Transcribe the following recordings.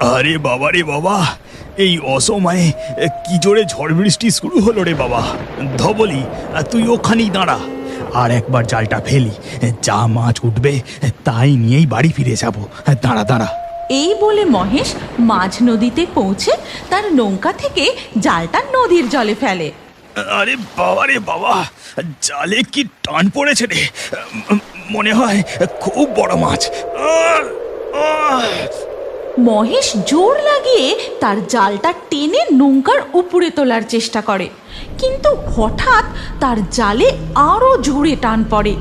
আরে বাবা রে বাবা, এই অসময়ে কি জোরে ঝড় বৃষ্টি শুরু হলো রে বাবা। ধবলি, তুই ওখানেই দাঁড়া, আর একবার জালটা ফেলি, যা মাছ উঠবে তাই নিয়েই বাড়ি ফিরে যাব। দাঁড়া দাঁড়া। এই বলে মহেশ মাঝ নদীতে পৌঁছে তার নৌকা থেকে জালটা নদীর জলে ফেলে। আরে বাবা রে বাবা, জালে কি টান পড়েছে রে, মনে হয় খুব বড় মাছ। মহেশ জোর লাগিয়ে তার জালটা টেনে নৌকার উপরে তোলার চেষ্টা করে, কিন্তু হঠাৎ তার জালে আরো জোরে টান পড়ে,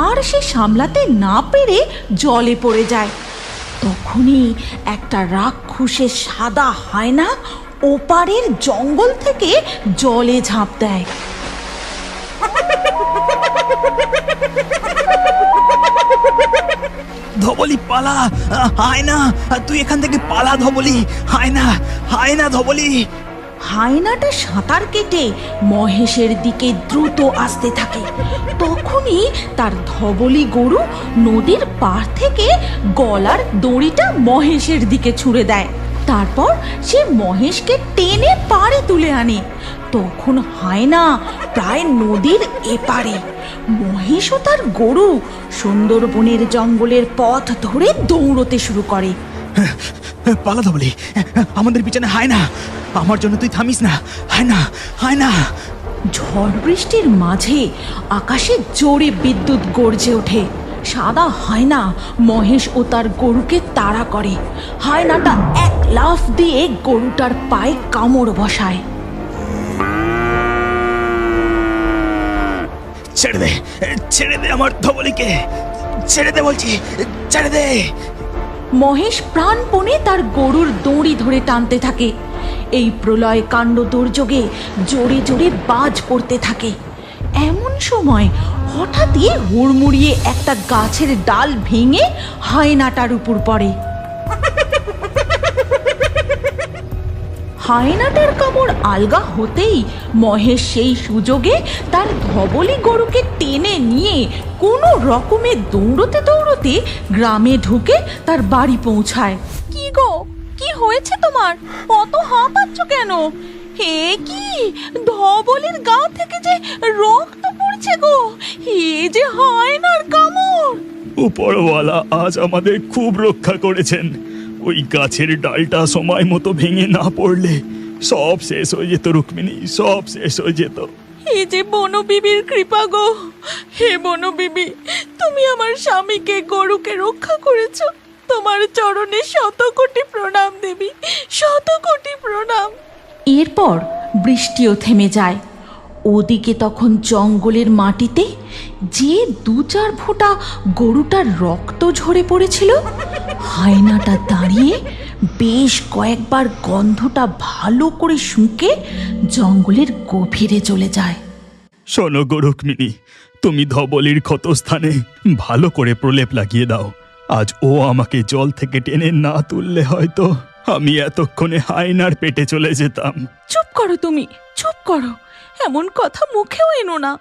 আর সে সামলাতে না পেরে জলে পড়ে যায়। তখনই একটা রাক্ষসের সাদা হায়না ওপারের জঙ্গল থেকে জলে ঝাঁপ দেয়। ধবলি পালা, হায়না, তুই এখান থেকে পালা ধবলি, হায়না, হায়না ধবলি। হায়নাটা সাঁতার কেটে মহেশের দিকে দ্রুত আসতে থাকে। তখনই তার ধবলি গরু নদীর পাড় থেকে গলার দড়িটা মহেশের দিকে ছুঁড়ে দেয়। তারপর সে মহেশকে টেনে পাড়ে তুলে আনে। তখন হায়না প্রায় নদীর এপারে। মহেশ ও তার গরু সুন্দরবনের জঙ্গলের পথ ধরে দৌড়তে শুরু করে। পালা ধবলি, আমাদের পিছনে হায়না, আমার জন্য তুই থামিস না, হায়না, হায়না। ঝড় বৃষ্টির মাঝে আকাশে জোরে বিদ্যুৎ গর্জে ওঠে। সাদা হায়না মহেশ ও তার গরুকে তাড়া করে। হায়নাটা এক লাফ দিয়ে গরুটার পায়ে কামড় বসায়। ছেড়ে দে, ছেড়ে দে আমার ধবলিকে, ছেড়ে দে বলছি, ছেড়ে দে। মহেশ প্রাণপণে তার গরুর দড়ি ধরে টানতে থাকে। এই প্রলয় কাণ্ড দুর্যোগে জোরে জোরে বাজ পড়তে থাকে। এমন সময় হঠাৎই হুড়মুড়িয়ে একটা গাছের ডাল ভেঙে হায়নাটার উপর পড়ে। হায়নাটার কামড় আলগা হতেই মহেশ সেই সুযোগে তার ধবলি গরুকে টেনে নিয়ে কোনো রকমে দৌড়তে দৌড়তে গ্রামে ঢুকে তার বাড়ি পৌঁছায়। কি গো, কি হয়েছে তোমার? অত হাঁপাচ্ছ কেন? হে কি, ধবলির গা থেকে যে রক্ত পড়ছে গো, এ যে হায়নার কামড়। উপরওয়ালা আজ আমাদের খুব রক্ষা করেছেন। ওই গাছের ডালটা সময় মতো ভেঙে না পড়লে সব শেষ হয়ে যেত রুক্মিণী, সব শেষ হয়ে যেত। এ যে বনবিবির কৃপা গো। হে বনবিবি, তুমি আমার স্বামীকে গরুকে রক্ষা করেছো। তোমার চরণে শত কোটি প্রণাম দেবী, শত কোটি প্রণাম। এরপর বৃষ্টিও থেমে যায়। ওদিকে তখন জঙ্গলের মাটিতে যে দু চার ফোঁটা গরুটার রক্ত ঝরে পড়েছিল, হায়নাটা দাঁড়িয়ে বেশ কয়েকবার গন্ধটা ভালো করে শুঁকে জঙ্গলের গভীরে চলে যায়। শোনো গো রুক্মিণী, তুমি ধবলির ক্ষতস্থানে ভালো করে প্রলেপ লাগিয়ে দাও। আজ ও আমাকে জল থেকে টেনে না তুললে হয়তো আমি এতক্ষণে হায়নার পেটে চলে যেতাম। চুপ করো তুমি, চুপ করো, এমন কথা মুখেও এনো না।